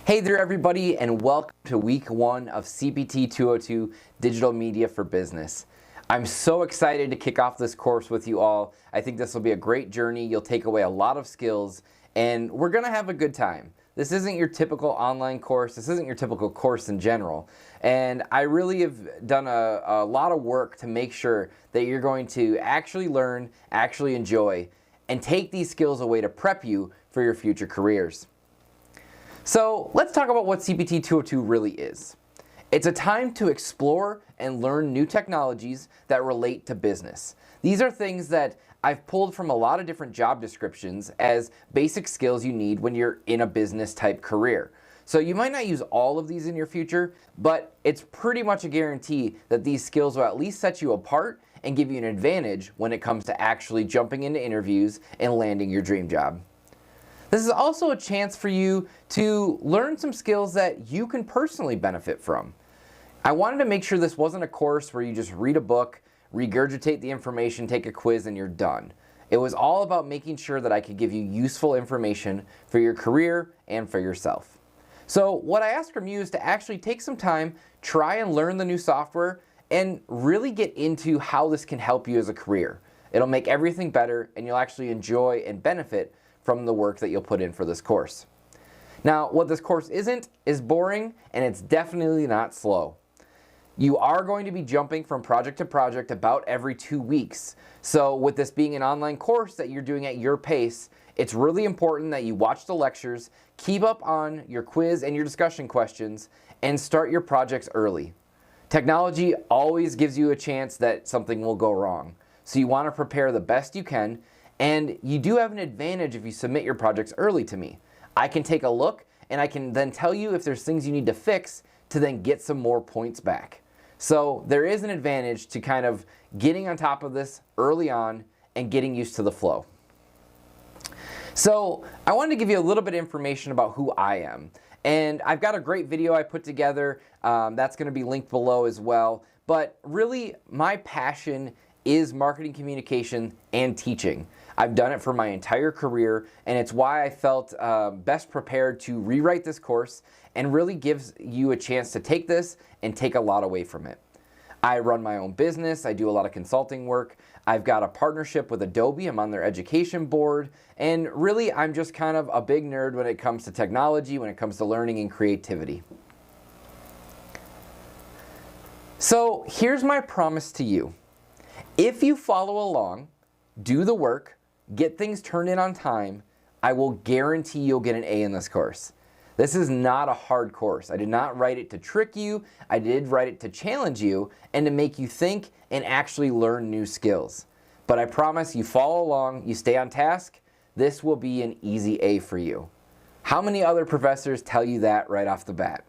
Hey there everybody, and welcome to week 1 of CPT202 Digital Media for Business. I'm so excited to kick off this course with you all. I think this will be a great journey. You'll take away a lot of skills and we're gonna have a good time. This isn't your typical online course. This isn't your typical course in general. And I really have done a lot of work to make sure that you're going to actually learn, actually enjoy, and take these skills away to prep you for your future careers. So let's talk about what CPT202 really is. It's a time to explore and learn new technologies that relate to business. These are things that I've pulled from a lot of different job descriptions as basic skills you need when you're in a business type career. So you might not use all of these in your future, but it's pretty much a guarantee that these skills will at least set you apart and give you an advantage when it comes to actually jumping into interviews and landing your dream job. This is also a chance for you to learn some skills that you can personally benefit from. I wanted to make sure this wasn't a course where you just read a book, regurgitate the information, take a quiz, and you're done. It was all about making sure that I could give you useful information for your career and for yourself. So what I ask from you is to actually take some time, try and learn the new software, and really get into how this can help you as a career. It'll make everything better, and you'll actually enjoy and benefit from the work that you'll put in for this course. Now, what this course isn't is boring, and it's definitely not slow. You are going to be jumping from project to project about every 2 weeks. So with this being an online course that you're doing at your pace, it's really important that you watch the lectures, keep up on your quiz and your discussion questions, and start your projects early. Technology always gives you a chance that something will go wrong. So you want to prepare the best you can. And you do have an advantage if you submit your projects early to me. I can take a look and I can then tell you if there's things you need to fix to then get some more points back. So there is an advantage to kind of getting on top of this early on and getting used to the flow. So I wanted to give you a little bit of information about who I am. And I've got a great video I put together that's going to be linked below as well. But really my passion is marketing communication and teaching. I've done it for my entire career, and it's why I felt best prepared to rewrite this course and really gives you a chance to take this and take a lot away from it. I run my own business. I do a lot of consulting work. I've got a partnership with Adobe. I'm on their education board, and really I'm just kind of a big nerd when it comes to technology, when it comes to learning and creativity. So here's my promise to you. If you follow along, do the work, get things turned in on time, I will guarantee you'll get an A in this course. This is not a hard course. I did not write it to trick you. I did write it to challenge you and to make you think and actually learn new skills. But I promise you follow along, you stay on task, this will be an easy A for you. How many other professors tell you that right off the bat?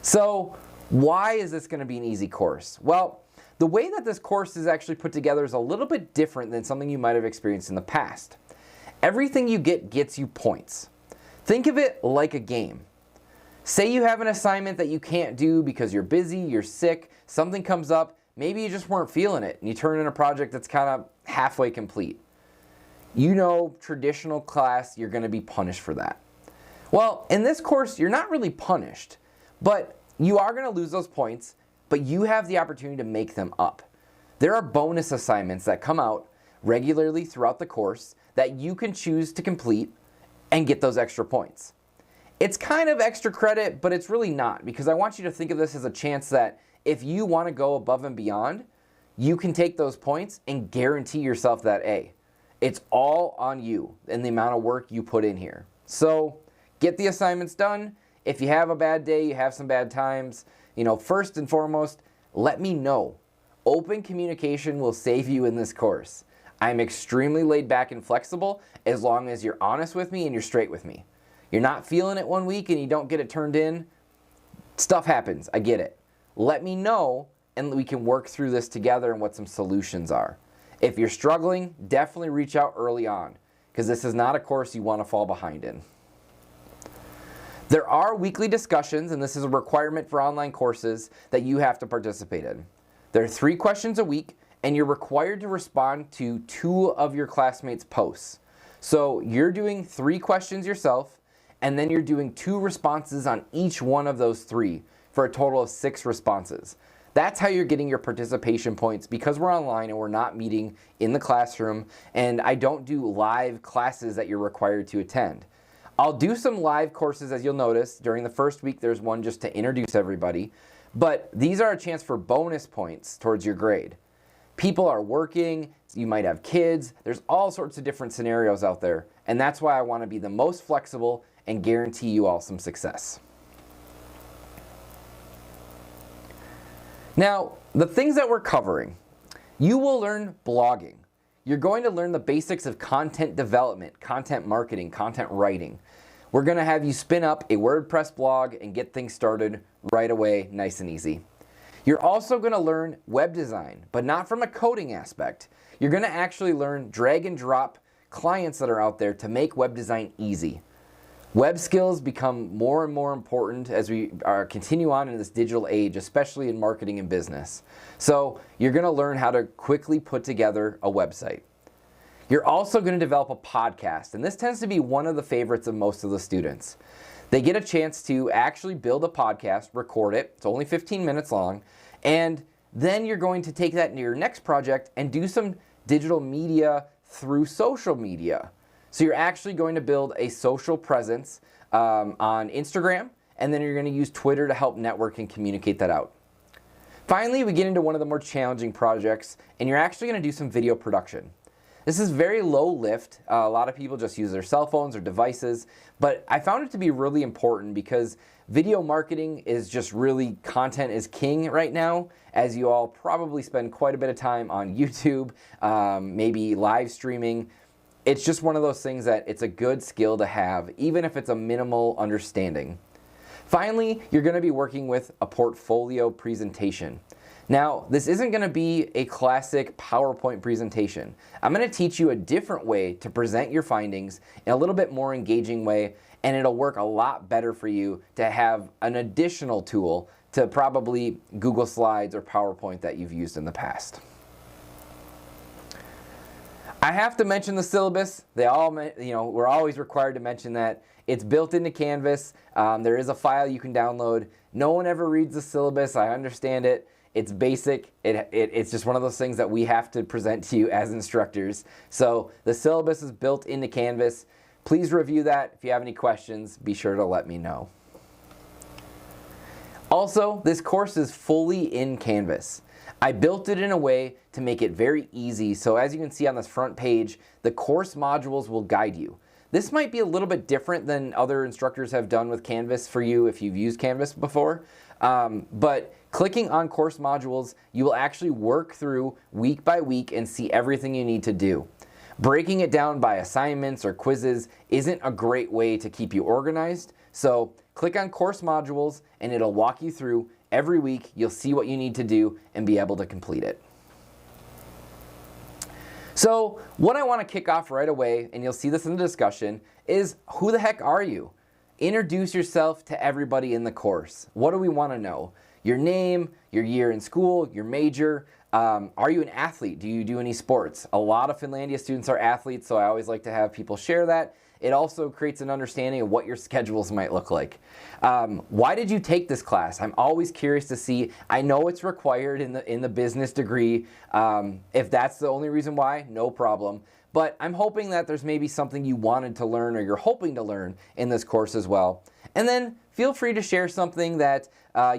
So why is this going to be an easy course? Well, the way that this course is actually put together is a little bit different than something you might have experienced in the past. Everything you get gets you points. Think of it like a game. Say you have an assignment that you can't do because you're busy, you're sick, something comes up, maybe you just weren't feeling it, and you turn in a project that's kind of halfway complete. You know, traditional class, you're going to be punished for that. Well, in this course, you're not really punished, but you are going to lose those points, but you have the opportunity to make them up. There are bonus assignments that come out regularly throughout the course that you can choose to complete and get those extra points. It's kind of extra credit, but it's really not, because I want you to think of this as a chance that if you want to go above and beyond, you can take those points and guarantee yourself that A. It's all on you and the amount of work you put in here. So get the assignments done. If you have a bad day, you have some bad times, first and foremost, let me know. Open communication will save you in this course. I'm extremely laid back and flexible as long as you're honest with me and you're straight with me. You're not feeling it one week and you don't get it turned in. Stuff happens, I get it. Let me know and we can work through this together and what some solutions are. If you're struggling, definitely reach out early on, because this is not a course you want to fall behind in. There are weekly discussions, and this is a requirement for online courses that you have to participate in. There are 3 questions a week, and you're required to respond to 2 of your classmates' posts. So you're doing 3 questions yourself, and then you're doing 2 responses on each one of those 3 for a total of 6 responses. That's how you're getting your participation points because we're online and we're not meeting in the classroom, and I don't do live classes that you're required to attend. I'll do some live courses, as you'll notice. During the first week, there's one just to introduce everybody, but these are a chance for bonus points towards your grade. People are working, you might have kids, there's all sorts of different scenarios out there, and that's why I want to be the most flexible and guarantee you all some success. Now, the things that we're covering, you will learn blogging. You're going to learn the basics of content development, content marketing, content writing. We're going to have you spin up a WordPress blog and get things started right away, nice and easy. You're also going to learn web design, but not from a coding aspect. You're going to actually learn drag and drop clients that are out there to make web design easy. Web skills become more and more important as we continue on in this digital age, especially in marketing and business. So you're going to learn how to quickly put together a website. You're also going to develop a podcast, and this tends to be one of the favorites of most of the students. They get a chance to actually build a podcast, record it, it's only 15 minutes long, and then you're going to take that into your next project and do some digital media through social media. So you're actually going to build a social presence on Instagram, and then you're going to use Twitter to help network and communicate that out. Finally, we get into one of the more challenging projects, and you're actually going to do some video production. This is very low lift. A lot of people just use their cell phones or devices, but I found it to be really important because video marketing is just really, content is king right now, as you all probably spend quite a bit of time on YouTube, maybe live streaming. It's just one of those things that it's a good skill to have, even if it's a minimal understanding. Finally, you're going to be working with a portfolio presentation. Now, this isn't going to be a classic PowerPoint presentation. I'm going to teach you a different way to present your findings in a little bit more engaging way, and it'll work a lot better for you to have an additional tool to probably Google Slides or PowerPoint that you've used in the past. I have to mention the syllabus. We're always required to mention that. It's built into Canvas. There is a file you can download. No one ever reads the syllabus. I understand it. It's basic. It's just one of those things that we have to present to you as instructors. So the syllabus is built into Canvas. Please review that. If you have any questions, be sure to let me know. Also, this course is fully in Canvas. I built it in a way to make it very easy, so as you can see on this front page, the course modules will guide you. This might be a little bit different than other instructors have done with Canvas for you if you've used Canvas before, but clicking on course modules, you will actually work through week by week and see everything you need to do. Breaking it down by assignments or quizzes isn't a great way to keep you organized, so click on course modules and it'll walk you through. Every week, you'll see what you need to do and be able to complete it. So what I want to kick off right away, and you'll see this in the discussion, is who the heck are you? Introduce yourself to everybody in the course. What do we want to know? Your name, your year in school, your major. Are you an athlete? Do you do any sports? A lot of Finlandia students are athletes, so I always like to have people share that. It also creates an understanding of what your schedules might look like. Why did you take this class? I'm always curious to see. I know it's required in the business degree. If that's the only reason why, no problem. But I'm hoping that there's maybe something you wanted to learn or you're hoping to learn in this course as well. And then feel free to share something that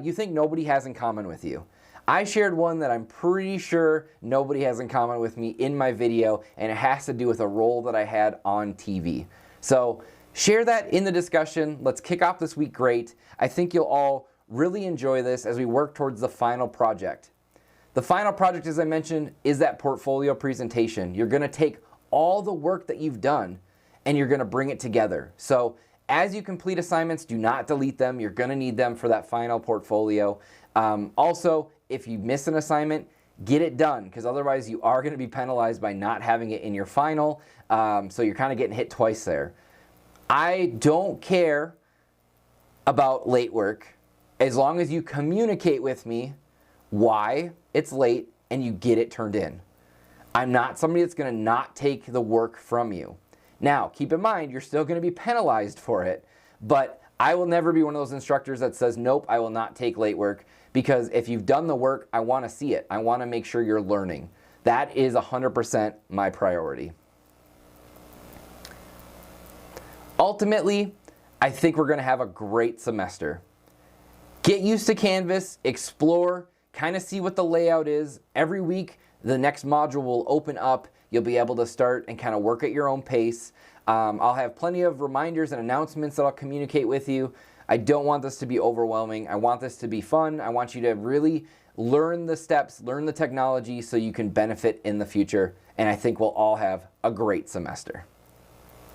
you think nobody has in common with you. I shared one that I'm pretty sure nobody has in common with me in my video, and it has to do with a role that I had on TV. So share that in the discussion. Let's kick off this week great. I think you'll all really enjoy this as we work towards the final project. The final project, as I mentioned, is that portfolio presentation. You're going to take all the work that you've done and you're going to bring it together. So as you complete assignments, do not delete them. You're going to need them for that final portfolio. Also, if you miss an assignment, get it done, because otherwise you are going to be penalized by not having it in your final. So you're kind of getting hit twice there. I don't care about late work as long as you communicate with me why it's late and you get it turned in. I'm not somebody that's going to not take the work from you. Now, keep in mind, you're still going to be penalized for it, But I will never be one of those instructors that says, nope, I will not take late work, because if you've done the work, I want to see it. I want to make sure you're learning. That is 100% my priority. Ultimately, I think we're going to have a great semester. Get used to Canvas, explore, kind of see what the layout is. Every week, the next module will open up. You'll be able to start and kind of work at your own pace. I'll have plenty of reminders and announcements that I'll communicate with you. I don't want this to be overwhelming. I want this to be fun. I want you to really learn the steps, learn the technology so you can benefit in the future. And I think we'll all have a great semester.